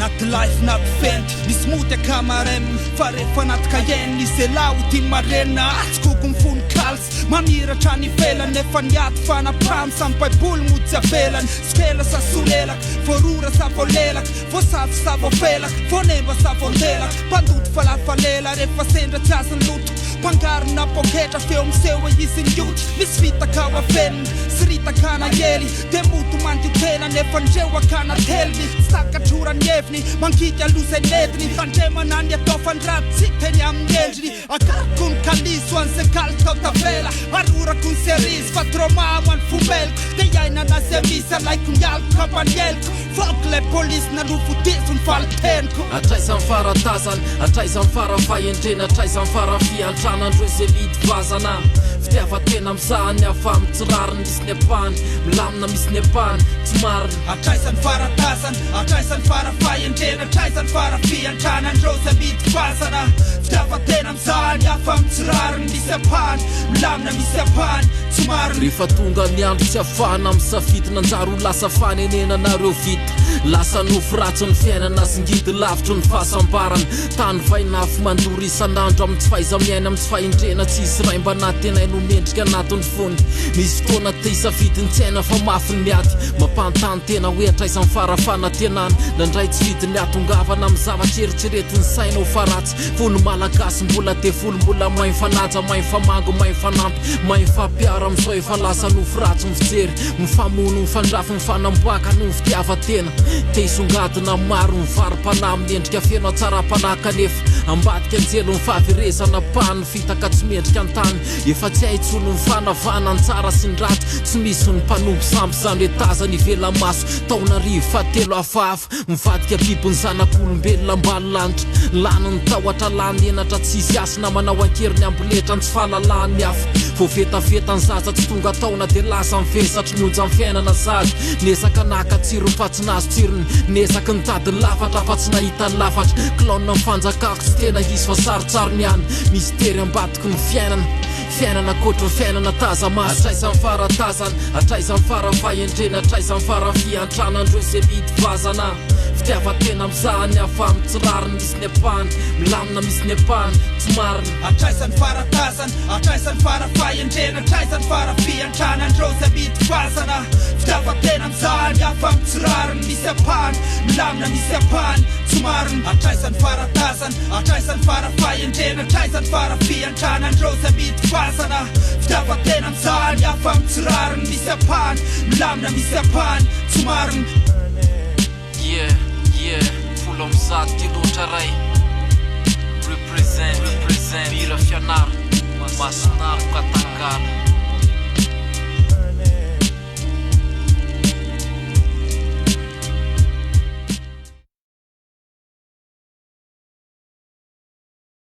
Not life, not fent. Nisy moty akamarem fa rehefa anaty kayen nisy ela ho tia marena atsikoko mifony kalsy mamiratra ny ivelany nefa niaty fanapamy samy baiboly motsy avelany skela sa solelaka voarora sa voalelaka voasavy sa voafelaka voanemba sa voandelaka mpandoto falafalela rehefa sendra tsy azony loto pangarina poketra feo miseho izy ny yoty misy vitaka ao avenina sy ritaka na hely de moto mandio tena nefa ndreo akana teliny sakatrorany heviny mangidy alozay netiny tandremana ny atao fandrady tsy teny amin'ny endriny akariko ny kaliso an'izay kaly tao tavela arorako ny serisy fa troma mo any fomeliko de iaina anazy misy alaiko ny alko kampanieliko foko lay polisy nalofotiso ny faliteniko atraizany faratazany atraizany farafahendrena atraizany farafiantrana andreo zay vidy vazana fitiavatena mizahany afa mitsirariny misy ny apany milamina misy ny apany tsy mariny atraizany faratazany atraizany farafahendrena atraizany farafiantrana andreo zay vidy vazana fitiavatena mizahany afa mitsirariny misy apany milamina misy apany tsy mariny rehefa tonga ny andro tsy afahana misafidy nanjaro lasa fanenenanareo vita lasa nofo ratso ny fiainana sy ngidy lavitro ny fahasambarana tany vainafo mandory isan'andro amin'ny tsy fahaiza miaina amin'ny tsy fahindrena tsy isy ray mba natenay no mendrika anatin'ny fondy misy fotoana te hisafidy ny tsaina fa mafy ny miady mampanontany tena hoe atraizany farafanantenany nandray tsy vidy ny atongavana amin'ny zavatra eritreretiny saina ho faratsy fony malagasy mbola te folo mbola mahay fanaja mahay famango mahay fanampy mahay fampiara amin'izao efa lasa nofo ratso mifijery mifamono mifandrafy mifanamboaka no fitiavatena te hisongadina maro mivarim-panahy miendrika feno atsara-panahy kanefa ambadika anjelo mifahaverezana pany fitaka tsy mendrika an-tany efa tsy haitsolo mifanavana antsara sy ny rato tsy misy ny mpanompo sampy zany hoe tazany ivela maso taonarivo fahatelo hafahafa mivadika biby ny zanak'olombelona ambany lanitra lany ny tahotra lany enatra tsy isy asina manao ankeriny amboletra ny tsy fahalalahany hafa voavetaveta ny zaza tsy tonga taona de lasa mivesatry ny onja ny fiainana sady nezaka naka tsirony fa tsy nazo tsirony nezaka ny tady ny lafatra fa tsy nahita ny lafatra klaona mifanjakako tsy tena izy fa sarotsarony ihany misy tery ambadiko ny fiainana kotra ny fiainana taza masy atraizany faratazany atraizany farafahendrena atraizany farafiantrana andreo zay vidy vazana fitiavatena mizahany afa mitsirariny misy ny apany milamina misy ny apany tsy mariny atraizany faratazany atraizany farafahendrena atraizany farafiantrana andreo zay vidy vazana fitiavatena mizahany afa mitsirariny misy apany milamina misy apany tsy mariny atraizany faratazany atraizany farafahendrena atraizany farafiantrana andreo zay vidy vazana fitiavatena mizahany afa mitsirariny misy apany milamina misy apany tsy mariny folo am'zato kiloatra ray represent mira fianaro masinaro kata